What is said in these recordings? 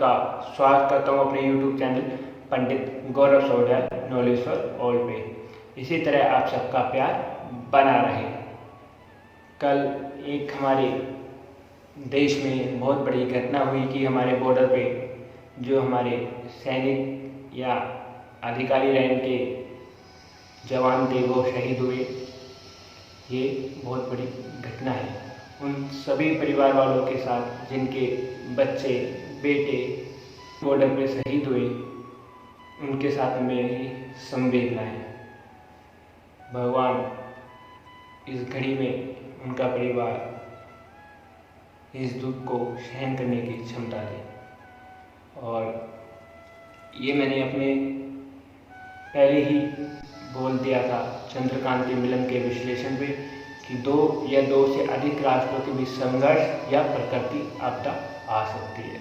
सबका स्वागत करता हूँ अपने YouTube channel Pandit Gaurav Sodhiyal knowledge for all पे। इसी तरह आप सबका प्यार बना रहे। कल एक हमारे देश में बहुत बड़ी घटना हुई कि हमारे बॉर्डर पे जो हमारे सैनिक या अधिकारी रैंक के जवान थे वो शहीद हुए। ये बहुत बड़ी घटना है उन सभी परिवार वालों के साथ जिनके बच्चे बेटे बॉर्डर पे शहीद हुए, उनके साथ मेरी संवेदनाएं। भगवान इस घड़ी में उनका परिवार इस दुख को सहन करने की क्षमता दे। और ये मैंने अपने पहले ही बोल दिया था चंद्रकांति मिलन के विश्लेषण पे कि 2 या 2 से अधिक राष्ट्रों के बीच संघर्ष या प्रकृति आपदा आ सकती है।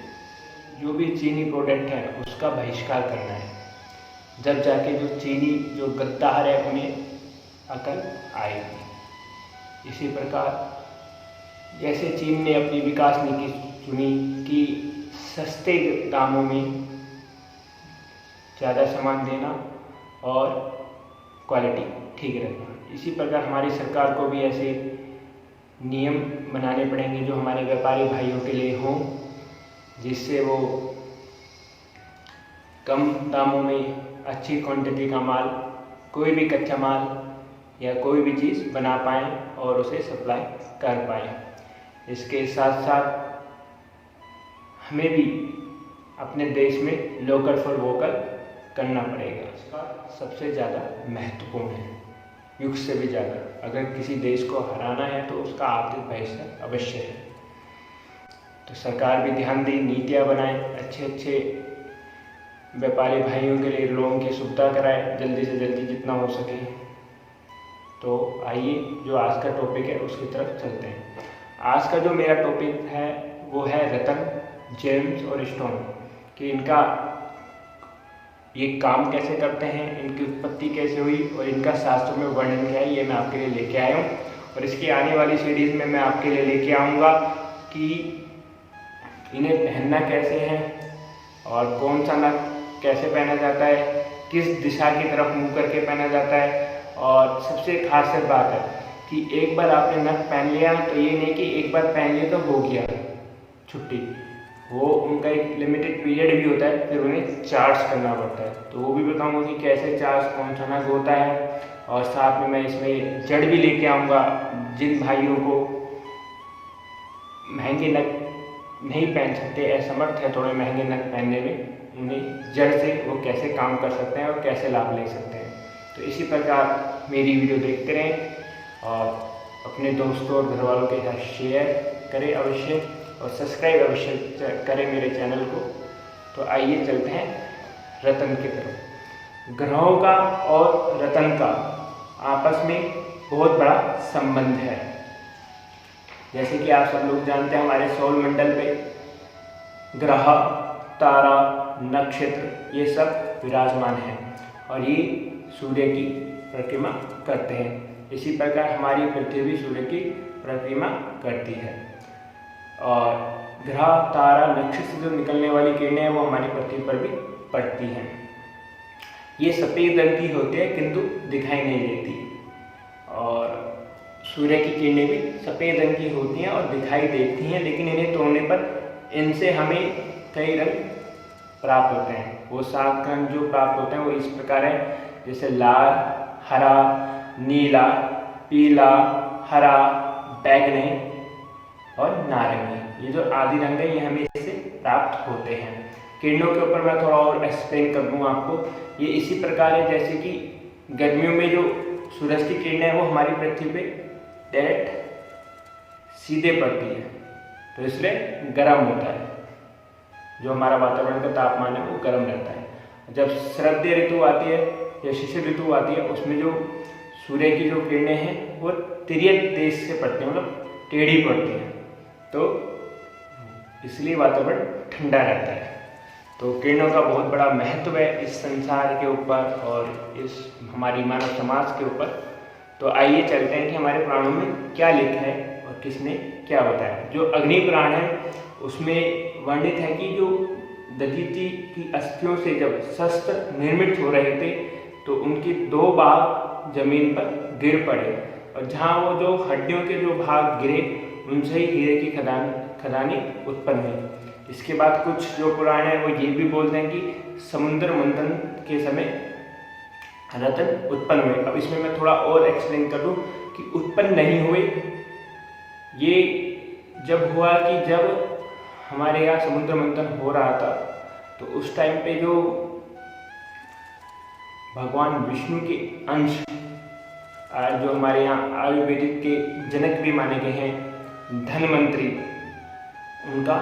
जो भी चीनी प्रोडक्ट है उसका बहिष्कार करना है, जब जाके जो चीनी जो गद्दार है उन्हें अकल आएगी। इसी प्रकार जैसे चीन ने अपनी विकास नीति चुनी कि सस्ते दामों में ज़्यादा सामान देना और क्वालिटी ठीक रखना, इसी प्रकार हमारी सरकार को भी ऐसे नियम बनाने पड़ेंगे जो हमारे व्यापारी भाइयों के लिए हों, जिससे वो कम दामों में अच्छी क्वांटिटी का माल, कोई भी कच्चा माल या कोई भी चीज़ बना पाएँ और उसे सप्लाई कर पाएँ। इसके साथ साथ हमें भी अपने देश में लोकल फॉर वोकल करना पड़ेगा। इसका सबसे ज़्यादा महत्वपूर्ण है, युग से भी ज़्यादा। अगर किसी देश को हराना है तो उसका आर्थिक भविष्य अवश्य है। तो सरकार भी ध्यान दे, नीतियाँ बनाए, अच्छे व्यापारी भाइयों के लिए लोगों की सुविधा कराए जल्दी से जल्दी जितना हो सके। तो आइए जो आज का टॉपिक है उसकी तरफ चलते हैं। आज का जो मेरा टॉपिक है वो है रतन, जेम्स और स्टोन कि इनका ये काम कैसे करते हैं, इनकी उत्पत्ति कैसे हुई और इनका शास्त्र में वर्णन क्या है, ये मैं आपके लिए लेके आया हूँ। और इसकी आने वाली सीरीज में मैं आपके लिए लेके आऊँगा कि इन्हें पहनना कैसे है और कौन सा नग कैसे पहना जाता है, किस दिशा की तरफ मुँह करके पहना जाता है। और सबसे खास बात है कि एक बार आपने नग पहन लिया तो ये नहीं कि एक बार पहन लिया तो हो गया छुट्टी, वो उनका एक लिमिटेड पीरियड भी होता है, फिर उन्हें चार्ज करना पड़ता है। तो वो भी बताऊंगा कि कैसे चार्ज कौन सा नग होता है। और साथ में मैं इसमें जड़ भी लेके आऊँगा, जिन भाइयों को महंगे नग नहीं पहन सकते, असमर्थ है थोड़े महंगे नग पहनने में, उन्हें जड़ से वो कैसे काम कर सकते हैं और कैसे लाभ ले सकते हैं। तो इसी प्रकार मेरी वीडियो देखते रहें और अपने दोस्तों और घर वालों के साथ शेयर करें अवश्य और सब्सक्राइब अवश्य करें मेरे चैनल को। तो आइए चलते हैं रतन की तरफ। ग्रहों का और रतन का आपस में बहुत बड़ा संबंध है। जैसे कि आप सब लोग जानते हैं हमारे सौर मंडल पे ग्रह, तारा, नक्षत्र ये सब विराजमान हैं और ये सूर्य की परिक्रमा करते हैं। इसी प्रकार हमारी पृथ्वी भी सूर्य की परिक्रमा करती है और ग्रह, तारा, नक्षत्र से जो निकलने वाली किरणें हैं वो हमारी पृथ्वी पर भी पड़ती हैं। ये सफ़ेद रंग की होती है किंतु दिखाई नहीं देती और सूर्य की किरणें भी सफ़ेद रंग की होती हैं और दिखाई देती हैं, लेकिन इन्हें तोड़ने पर इनसे हमें कई रंग प्राप्त होते हैं। वो 7 रंग जो प्राप्त होते हैं वो इस प्रकार है, जैसे लाल, हरा, नीला, पीला, हरा, बैगनी और नारंगी। ये जो आदि रंग है ये हमें इससे प्राप्त होते हैं। किरणों के ऊपर मैं थोड़ा और एक्सप्लेन कर दूँ आपको। ये इसी प्रकार है जैसे कि गर्मियों में जो सूरज की किरणें हैं वो हमारी पृथ्वी पे डायरेक्ट सीधे पड़ती है, तो इसलिए गर्म होता है, जो हमारा वातावरण का तापमान है वो गर्म रहता है। जब शरद ऋतु आती है या शिशिर ऋतु आती है उसमें जो सूर्य की जो किरणें हैं वो तिर्यक देश से पड़ती हैं, मतलब टेढ़ी पड़ती हैं, तो इसलिए वातावरण ठंडा रहता है। तो किरणों का बहुत बड़ा महत्व है इस संसार के ऊपर और इस हमारी मानव समाज के ऊपर। तो आइए चलते हैं कि हमारे पुराणों में क्या लिखा है और किसने क्या बताया। जो अग्नि पुराण है उसमें वर्णित है कि जो दधीचि की अस्थियों से जब शस्त्र निर्मित हो रहे थे तो उनके 2 भाग जमीन पर गिर पड़े, और जहाँ वो जो हड्डियों के जो भाग गिरे उनसे ही हीरे की खदानी उत्पन्न हुई। इसके बाद कुछ जो पुराण है वो ये भी बोलते हैं कि समुद्र मंथन के समय रत्न उत्पन्न हुए। अब इसमें मैं थोड़ा और एक्सप्लेन कर दूं कि उत्पन्न नहीं हुए, ये जब हुआ कि जब हमारे यहाँ समुद्र मंथन हो रहा था तो उस टाइम पे जो भगवान विष्णु के अंश जो हमारे यहाँ आयुर्वेदिक के जनक भी माने गए हैं, धन्वंतरी, उनका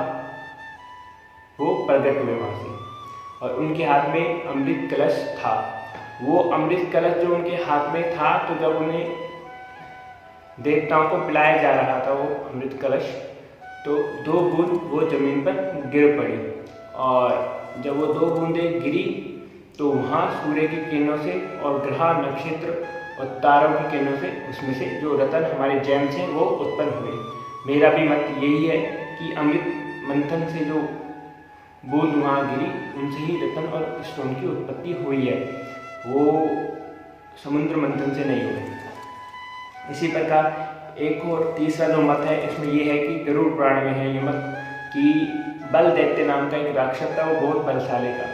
वो प्रकट हुए वहाँ से, और उनके हाथ में अमृत कलश था। वो अमृत कलश जो उनके हाथ में था, तो जब उन्हें देवताओं को पिलाया जा रहा था वो अमृत कलश, तो 2 बूंद वो जमीन पर गिर पड़ी, और जब वो 2 बूंदें गिरी तो वहाँ सूर्य की किरणों से और ग्रह नक्षत्र और तारों की किरणों से उसमें से जो रत्न हमारे जेम्स हैं वो उत्पन्न हुए। मेरा भी मत यही है कि अमृत मंथन से जो बूंद वहाँ गिरी उनसे ही रत्न और स्टोन की उत्पत्ति हुई है, वो समुद्र मंथन से नहीं हुई। इसी प्रकार एक और तीसरा जो मत है इसमें ये है कि गरुड़ पुराण में है ये मत कि बल दैत्य नाम का एक राक्षस था, वो बहुत बलशाली था।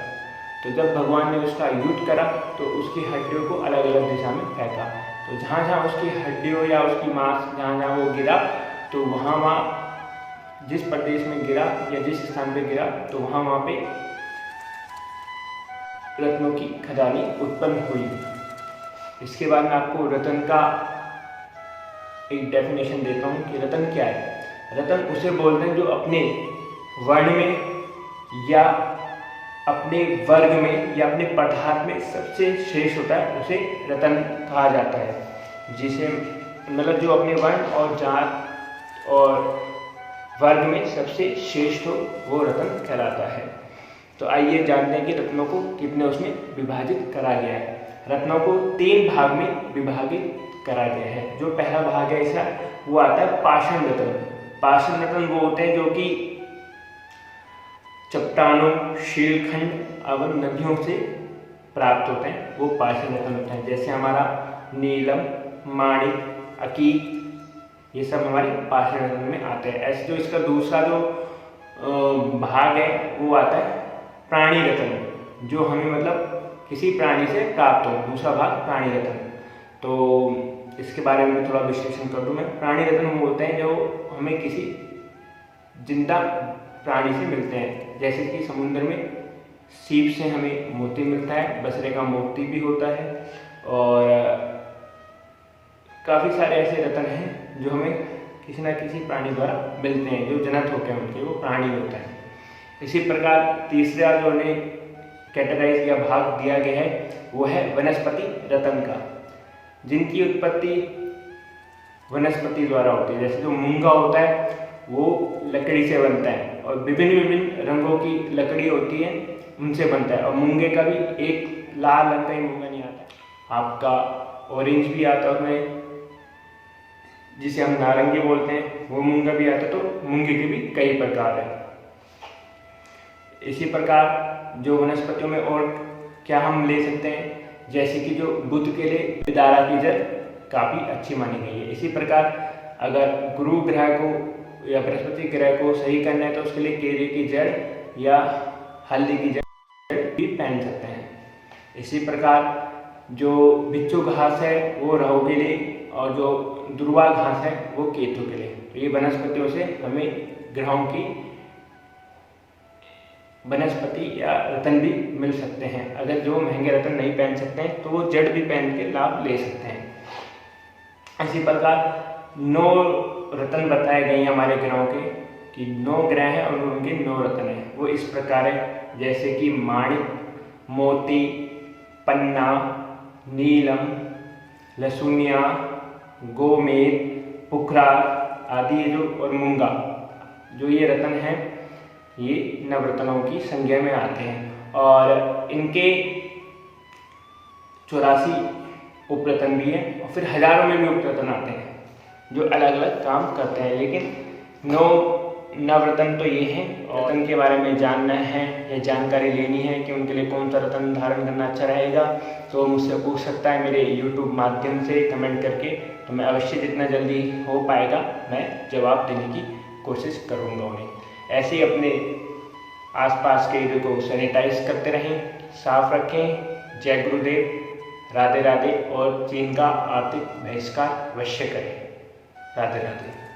तो जब भगवान ने उसका युद्ध करा तो उसकी हड्डियों को अलग अलग दिशा में फेंका, तो जहाँ जहाँ उसकी हड्डियों या उसकी मांस जहाँ जहाँ वो गिरा, तो वहाँ जिस प्रदेश में गिरा या जिस स्थान पे गिरा तो वहाँ पे रत्नों की खदानी उत्पन्न हुई। इसके बाद मैं आपको रत्न का एक डेफिनेशन देता हूँ कि रत्न क्या है। रत्न उसे बोलते हैं जो अपने वर्ण में या अपने वर्ग में या अपने पदार्थ में सबसे श्रेष्ठ होता है, उसे रत्न कहा जाता है। जिसे मतलब जो अपने वर्ण और जात और वर्ग में सबसे श्रेष्ठ हो वो रत्न कहलाता है। तो आइए जानते हैं कि रत्नों को कितने उसमें विभाजित करा गया है। रत्नों को 3 भाग में विभाजित करा गया है। जो पहला भाग है इसका वो आता है पाषाण रत्न। पाषाण रत्न वो होते हैं जो कि चट्टानों, शीलखंड एवं नदियों से प्राप्त होते हैं, वो पाषाण रत्न होते हैं। जैसे हमारा नीलम, माणिक, अकीक, ये सब हमारे पाषाण रत्न में आते हैं। ऐसे जो इसका दूसरा जो भाग है वो आता है प्राणी रत्न, जो हमें मतलब किसी प्राणी से प्राप्त हो, दूसरा भाग प्राणी रत्न। तो इसके बारे में थोड़ा विश्लेषण कर दूं मैं। प्राणी रत्न वो होते हैं जो हमें किसी जिंदा प्राणी से मिलते हैं, जैसे कि समुद्र में सीप से हमें मोती मिलता है, बसरे का मोती भी होता है, और काफ़ी सारे ऐसे रत्न हैं जो हमें किसी न किसी प्राणी द्वारा मिलते हैं, जो जनत होते हैं उनके, वो प्राणी होता है। इसी प्रकार तीसरा जो उन्हें कैटेगराइज या भाग दिया गया है वो है वनस्पति रत्न का, जिनकी उत्पत्ति वनस्पति द्वारा होती है। जैसे जो मूंगा होता है वो लकड़ी से बनता है, और विभिन्न रंगों की लकड़ी होती है उनसे बनता है। और मूंगे का भी एक लाल रंग का ही मूंगा नहीं आता, आपका ऑरेंज भी आता है उसमें, जिसे हम नारंगी बोलते हैं, वो मूंगा भी आता है। तो मूंगे के भी कई प्रकार हैं। इसी प्रकार जो वनस्पतियों में और क्या हम ले सकते हैं, जैसे कि जो बुध के लिए विदारा की जड़ काफ़ी अच्छी मानी गई है। इसी प्रकार अगर गुरु ग्रह को या बृहस्पति ग्रह को सही करना है तो उसके लिए केले की जड़ या हल्दी की जड़ भी पहन सकते हैं। इसी प्रकार जो बिच्छू घास है वो राहु के लिए, और जो दुर्वा घास है वो केतु के लिए। तो ये वनस्पतियों से हमें ग्रहों की वनस्पति या रत्न भी मिल सकते हैं। अगर जो महंगे रत्न नहीं पहन सकते हैं तो वो जड़ भी पहन के लाभ ले सकते हैं। इसी प्रकार 9 रत्न बताए गए हैं हमारे ग्रहों के, कि 9 ग्रह हैं और उनके 9 रत्न हैं। वो इस प्रकार है, जैसे कि माणिक, मोती, पन्ना, नीलम, लसूनिया, गोमेद, पुखरार आदि जो, और मूंगा, जो ये रत्न हैं ये नवरत्नों की संज्ञा में आते हैं। और इनके 84 उपरत्न भी हैं, और फिर हजारों में भी उपरत्न आते हैं जो अलग अलग काम करते हैं। लेकिन 9 नवरत्न तो ये हैं, और रत्न के बारे में जानना है या जानकारी लेनी है कि उनके लिए कौन सा रत्न धारण करना अच्छा रहेगा, तो मुझसे पूछ सकता है मेरे YouTube माध्यम से कमेंट करके। तो मैं अवश्य जितना जल्दी हो पाएगा मैं जवाब देने की कोशिश करूँगा उन्हें। ऐसे ही अपने आसपास के एरिया को सैनिटाइज करते रहें, साफ रखें। जय गुरुदेव, राधे राधे। और चीन का आर्थिक बहिष्कार अवश्य करें। राधे राधे।